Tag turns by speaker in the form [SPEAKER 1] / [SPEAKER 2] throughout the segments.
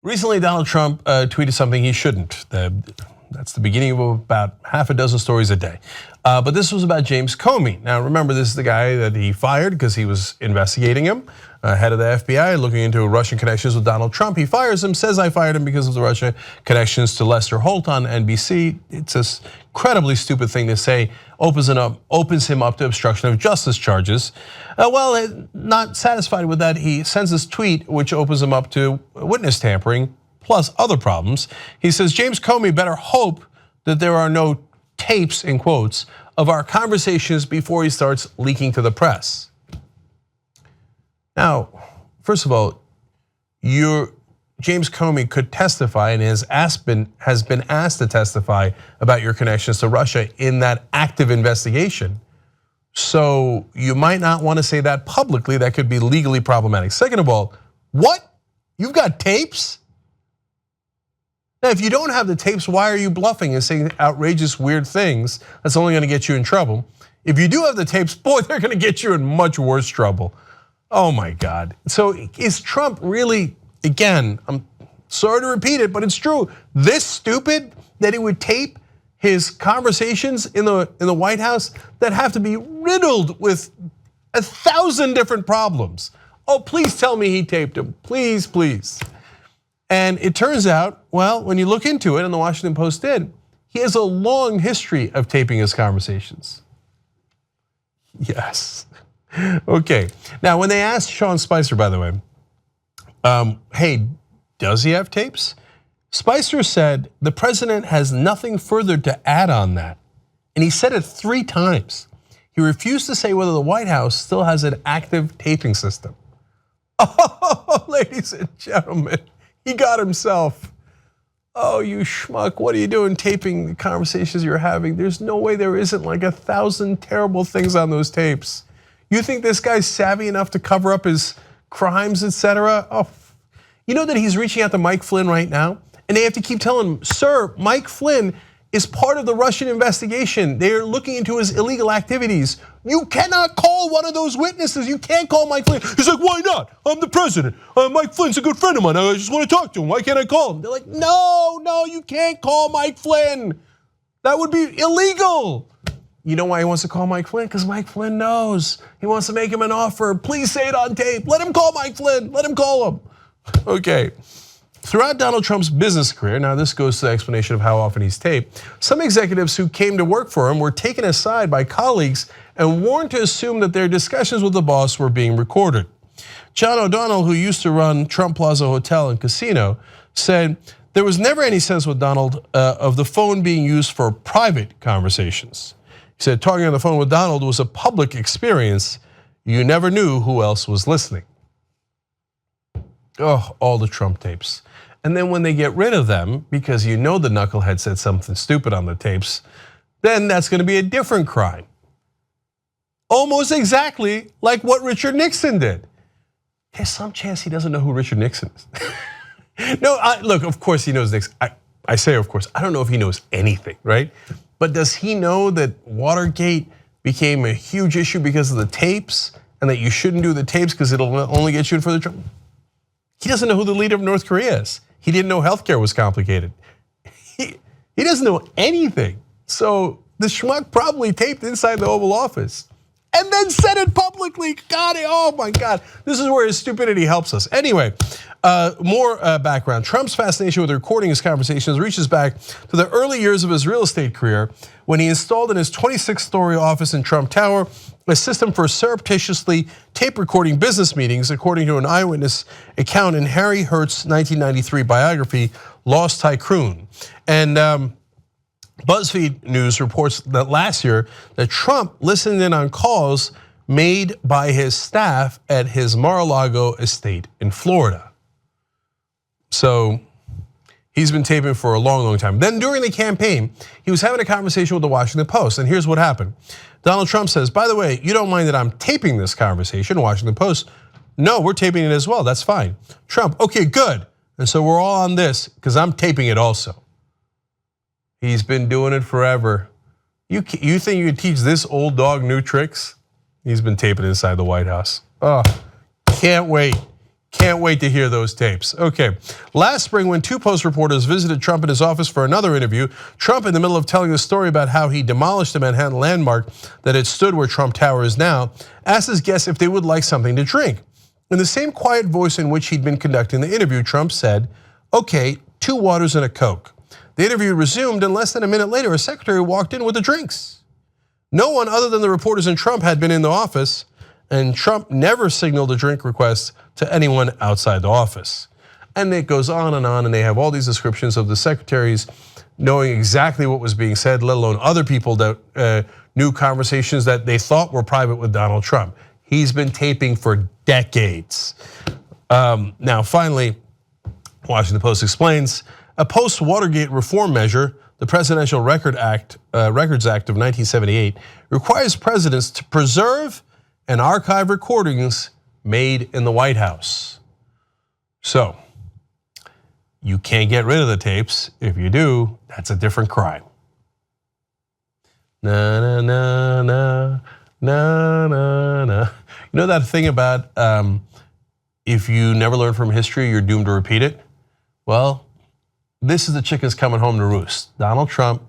[SPEAKER 1] Recently, Donald Trump tweeted something he shouldn't. That's the beginning of about half a dozen stories a day. But this was about James Comey. Now remember, this is the guy that he fired because he was investigating him, head of the FBI, looking into Russian connections with Donald Trump. He fires him, says I fired him because of the Russia connections to Lester Holt on NBC. It's an incredibly stupid thing to say, opens him up to obstruction of justice charges. Well, not satisfied with that, he sends this tweet which opens him up to witness tampering plus other problems. He says, James Comey better hope that there are no tapes, in quotes, of our conversations before he starts leaking to the press. Now, first of all, James Comey could testify and has been asked to testify about your connections to Russia in that active investigation. So you might not want to say that publicly. That could be legally problematic. Second of all, what? You've got tapes? Now, if you don't have the tapes, why are you bluffing and saying outrageous, weird things? That's only going to get you in trouble. If you do have the tapes, boy, they're going to get you in much worse trouble. Oh my God. So is Trump really, again, I'm sorry to repeat it, but it's true, this stupid that he would tape his conversations in the White House that have to be riddled with 1,000 different problems? Oh, please tell me he taped them, please, please. And it turns out, well, when you look into it, and the Washington Post did, he has a long history of taping his conversations. Yes. Okay. Now, when they asked Sean Spicer, by the way, hey, does he have tapes? Spicer said the president has nothing further to add on that. And he said it 3 times. He refused to say whether the White House still has an active taping system. Oh, ladies and gentlemen, he got himself. Oh, you schmuck, what are you doing taping the conversations you're having? There's no way there isn't like 1,000 terrible things on those tapes. You think this guy's savvy enough to cover up his crimes, etc.? Oh, you know that he's reaching out to Mike Flynn right now? And they have to keep telling him, sir, Mike Flynn is part of the Russian investigation. They're looking into his illegal activities. You cannot call one of those witnesses. You can't call Mike Flynn. He's like, why not? I'm the president. Mike Flynn's a good friend of mine. I just want to talk to him. Why can't I call him? They're like, no, you can't call Mike Flynn. That would be illegal. You know why he wants to call Mike Flynn? Because Mike Flynn knows. He wants to make him an offer. Please say it on tape. Let him call Mike Flynn. Let him call him. Okay. Throughout Donald Trump's business career, now this goes to the explanation of how often he's taped, some executives who came to work for him were taken aside by colleagues and warned to assume that their discussions with the boss were being recorded. John O'Donnell, who used to run Trump Plaza Hotel and Casino, said there was never any sense with Donald of the phone being used for private conversations. He said talking on the phone with Donald was a public experience. You never knew who else was listening. Oh, all the Trump tapes. And then when they get rid of them, because you know the knucklehead said something stupid on the tapes, then that's going to be a different crime. Almost exactly like what Richard Nixon did. There's some chance he doesn't know who Richard Nixon is. No, look, of course he knows Nixon. I say of course, I don't know if he knows anything, right? But does he know that Watergate became a huge issue because of the tapes and that you shouldn't do the tapes because it'll only get you in further trouble? He doesn't know who the leader of North Korea is. He didn't know healthcare was complicated. He doesn't know anything. So the schmuck probably taped inside the Oval Office and then said it publicly. God, oh my God. This is where his stupidity helps us. Anyway, more background. Trump's fascination with recording his conversations reaches back to the early years of his real estate career when he installed in his 26-story office in Trump Tower a system for surreptitiously tape recording business meetings, according to an eyewitness account in Harry Hurt's 1993 biography, Lost Tycoon. And BuzzFeed News reports that last year that Trump listened in on calls made by his staff at his Mar-a-Lago estate in Florida. So he's been taping for a long, long time. Then during the campaign, he was having a conversation with the Washington Post, and here's what happened. Donald Trump says, by the way, you don't mind that I'm taping this conversation, Washington Post. No, we're taping it as well, that's fine. Trump, okay, good. And so we're all on this because I'm taping it also. He's been doing it forever. You think you could teach this old dog new tricks? He's been taping inside the White House. Oh, can't wait. Can't wait to hear those tapes. Okay, last spring when two Post reporters visited Trump in his office for another interview, Trump, in the middle of telling the story about how he demolished the Manhattan landmark that had stood where Trump Tower is now, asked his guests if they would like something to drink. In the same quiet voice in which he'd been conducting the interview, Trump said, "Okay, 2 waters and a Coke." The interview resumed, and less than a minute later, a secretary walked in with the drinks. No one other than the reporters and Trump had been in the office, and Trump never signaled a drink request to anyone outside the office. And it goes on, and they have all these descriptions of the secretaries knowing exactly what was being said, let alone other people that knew conversations that they thought were private with Donald Trump. He's been taping for decades. Now, finally, Washington Post explains, a post-Watergate reform measure, the Presidential Records Act of 1978, requires presidents to preserve and archive recordings made in the White House. So, you can't get rid of the tapes. If you do, that's a different crime. Na na na na na na na. You know that thing about if you never learn from history, you're doomed to repeat it? Well, this is the chickens coming home to roost. Donald Trump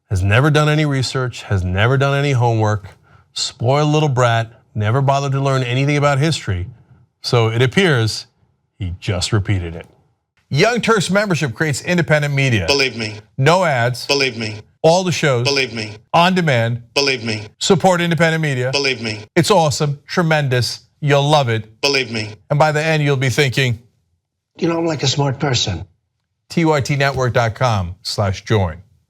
[SPEAKER 1] has never done any research, has never done any homework, spoiled little brat, never bothered to learn anything about history. So it appears he just repeated it. Young Turks membership creates independent media.
[SPEAKER 2] Believe me.
[SPEAKER 1] No ads.
[SPEAKER 2] Believe me.
[SPEAKER 1] All the shows.
[SPEAKER 2] Believe me.
[SPEAKER 1] On demand.
[SPEAKER 2] Believe me.
[SPEAKER 1] Support independent media.
[SPEAKER 2] Believe me.
[SPEAKER 1] It's awesome, tremendous. You'll love it.
[SPEAKER 2] Believe me.
[SPEAKER 1] And by the end, you'll be thinking,
[SPEAKER 3] I'm like a smart person.
[SPEAKER 1] tytnetwork.com/join.